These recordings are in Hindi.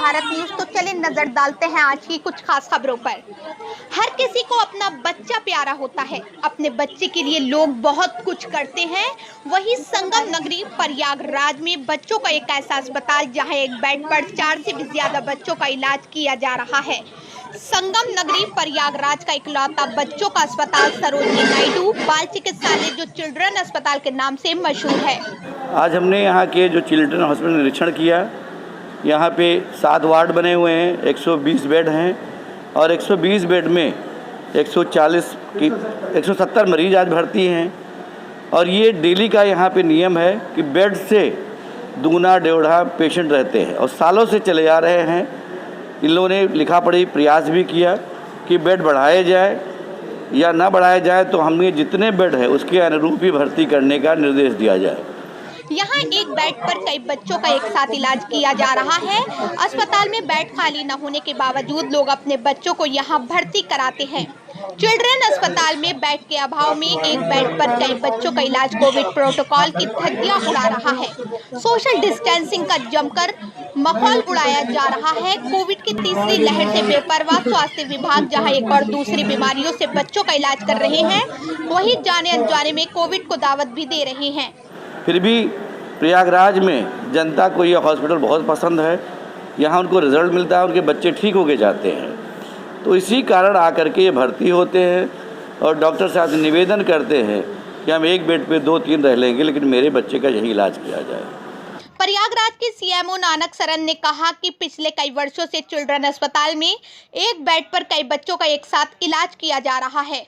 भारत न्यूज। तो चलिए नजर डालते हैं आज की कुछ खास खबरों पर। हर किसी को अपना बच्चा प्यारा होता है, अपने बच्चे के लिए लोग बहुत कुछ करते हैं। वही संगम नगरी प्रयागराज में बच्चों का एक ऐसा अस्पताल जहां एक बेड पर 4 से भी ज्यादा बच्चों का इलाज किया जा रहा है। संगम नगरी प्रयागराज का इकलौता बच्चों का अस्पताल सरोजनी नायडू बाल चिकित्सालय जो चिल्ड्रन अस्पताल के नाम से मशहूर है। आज हमने यहाँ के जो चिल्ड्रन हॉस्पिटल निरीक्षण किया। यहाँ पे 7 वार्ड बने हुए हैं, 120 बेड हैं और 120 बेड में 170 मरीज आज भर्ती हैं। और ये डेली का यहाँ पे नियम है कि बेड से दूना डेढ़ा पेशेंट रहते हैं और सालों से चले आ रहे हैं। इन लोगों ने लिखा पढ़ी प्रयास भी किया कि बेड बढ़ाए जाए या ना बढ़ाया जाए, तो हमने जितने बेड है उसके अनुरूप ही भर्ती करने का निर्देश दिया जाए। यहाँ एक बेड पर कई बच्चों का एक साथ इलाज किया जा रहा है। अस्पताल में बेड खाली न होने के बावजूद लोग अपने बच्चों को यहाँ भर्ती कराते हैं। चिल्ड्रन अस्पताल में बेड के अभाव में एक बेड पर कई बच्चों का इलाज कोविड प्रोटोकॉल की धज्जियां उड़ा रहा है। सोशल डिस्टेंसिंग का जमकर माहौल उड़ाया जा रहा है। कोविड की तीसरी लहर से बेपरवाह स्वास्थ्य विभाग जहां एक और दूसरी बीमारियों से बच्चों का इलाज कर रहे हैं, वहीं जाने अनजाने में कोविड को दावत भी दे रहे हैं। फिर भी प्रयागराज में जनता को यह हॉस्पिटल बहुत पसंद है। यहाँ उनको रिजल्ट मिलता है, उनके बच्चे ठीक होके जाते हैं। तो इसी कारण आकर के ये भर्ती होते हैं और डॉक्टर साहब से निवेदन करते हैं कि हम एक बेड पे 2-3 रह लेंगे, लेकिन मेरे बच्चे का यही इलाज किया जाए। प्रयागराज के सीएमओ नानक सरन ने कहा कि पिछले कई वर्षों से चिल्ड्रन अस्पताल में एक बेड पर कई बच्चों का एक साथ इलाज किया जा रहा है।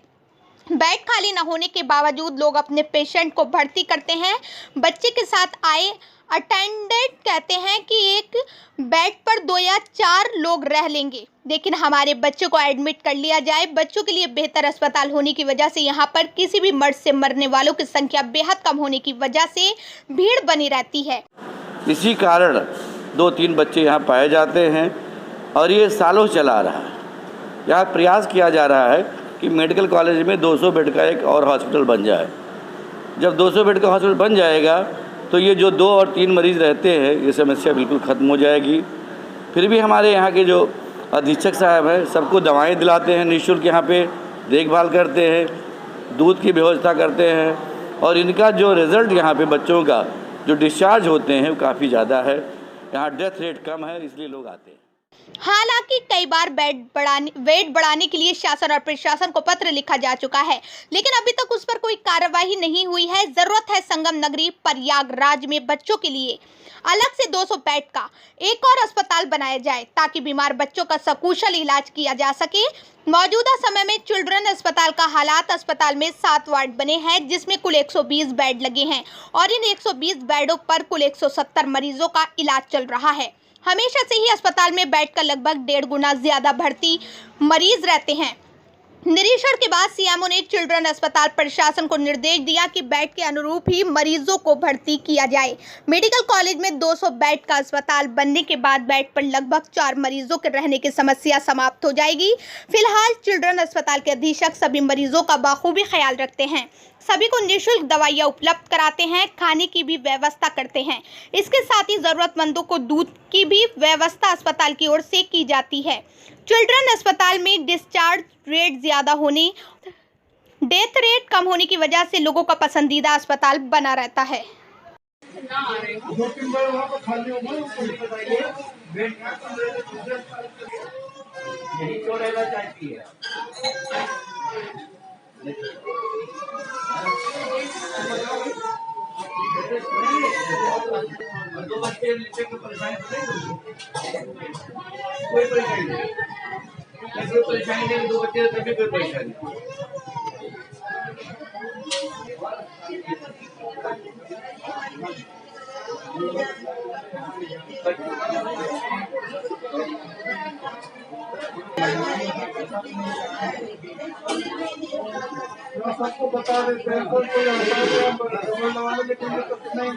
बेड खाली न होने के बावजूद लोग अपने पेशेंट को भर्ती करते हैं। बच्चे के साथ आए अटेंडेंट कहते हैं कि एक बेड पर 2 या 4 लोग रह लेंगे, लेकिन हमारे बच्चे को एडमिट कर लिया जाए। बच्चों के लिए बेहतर अस्पताल होने की वजह से यहाँ पर किसी भी मर्ज से मरने वालों की संख्या बेहद कम होने की वजह से भीड़ बनी रहती है। इसी कारण 2-3 बच्चे यहाँ पाए जाते हैं और ये सालों चला रहा है। यहाँ प्रयास किया जा रहा है कि मेडिकल कॉलेज में 200 बेड का एक और हॉस्पिटल बन जाए। जब 200 बेड का हॉस्पिटल बन जाएगा तो ये जो 2 और 3 मरीज़ रहते हैं, ये समस्या बिल्कुल ख़त्म हो जाएगी। फिर भी हमारे यहाँ के जो अधीक्षक साहब हैं सबको दवाएं दिलाते हैं, निःशुल्क यहाँ पे देखभाल करते हैं, दूध की व्यवस्था करते हैं और इनका जो रिज़ल्ट यहाँ पे बच्चों का जो डिस्चार्ज होते हैं वो काफ़ी ज़्यादा है। यहाँ डेथ रेट कम है, इसलिए लोग आते हैं। हालांकि कई बार वेट बढ़ाने के लिए शासन और प्रशासन को पत्र लिखा जा चुका है, लेकिन अभी तक उस पर कोई कार्रवाई नहीं हुई है। जरूरत है संगम नगरी प्रयागराज में बच्चों के लिए अलग से 200 बेड का एक और अस्पताल बनाया जाए ताकि बीमार बच्चों का सकुशल इलाज किया जा सके। मौजूदा समय में चिल्ड्रन अस्पताल का हालात, अस्पताल में 7 वार्ड बने हैं जिसमें कुल 120 बेड लगे हैं और इन 120 बेडों पर कुल 170 मरीजों का इलाज चल रहा है। हमेशा से ही अस्पताल में बेड का लगभग 1.5 गुना ज्यादा भर्ती मरीज रहते हैं। निरीक्षण के बाद सीएमओ ने चिल्ड्रन अस्पताल प्रशासन को निर्देश दिया कि बेड के अनुरूप ही मरीजों को भर्ती किया जाए। मेडिकल कॉलेज में 200 बेड का अस्पताल बनने के बाद बेड पर लगभग 4 मरीजों के रहने की समस्या समाप्त हो जाएगी। फिलहाल चिल्ड्रन अस्पताल के अधीक्षक सभी मरीजों का बखूबी ख्याल रखते हैं, सभी को निःशुल्क दवाइयाँ उपलब्ध कराते हैं, खाने की भी व्यवस्था करते हैं। इसके साथ ही जरूरतमंदों को दूध की भी व्यवस्था अस्पताल की ओर से की जाती है। चिल्ड्रन अस्पताल में डिस्चार्ज रेट ज्यादा होने, डेथ रेट कम होने की वजह से लोगों का पसंदीदा अस्पताल बना रहता है। कोई परेशानी नहीं, कोई परेशानी नहीं, 2 बच्चे तभी कोई परेशानी। सबको बता देते हैं, कोई नहीं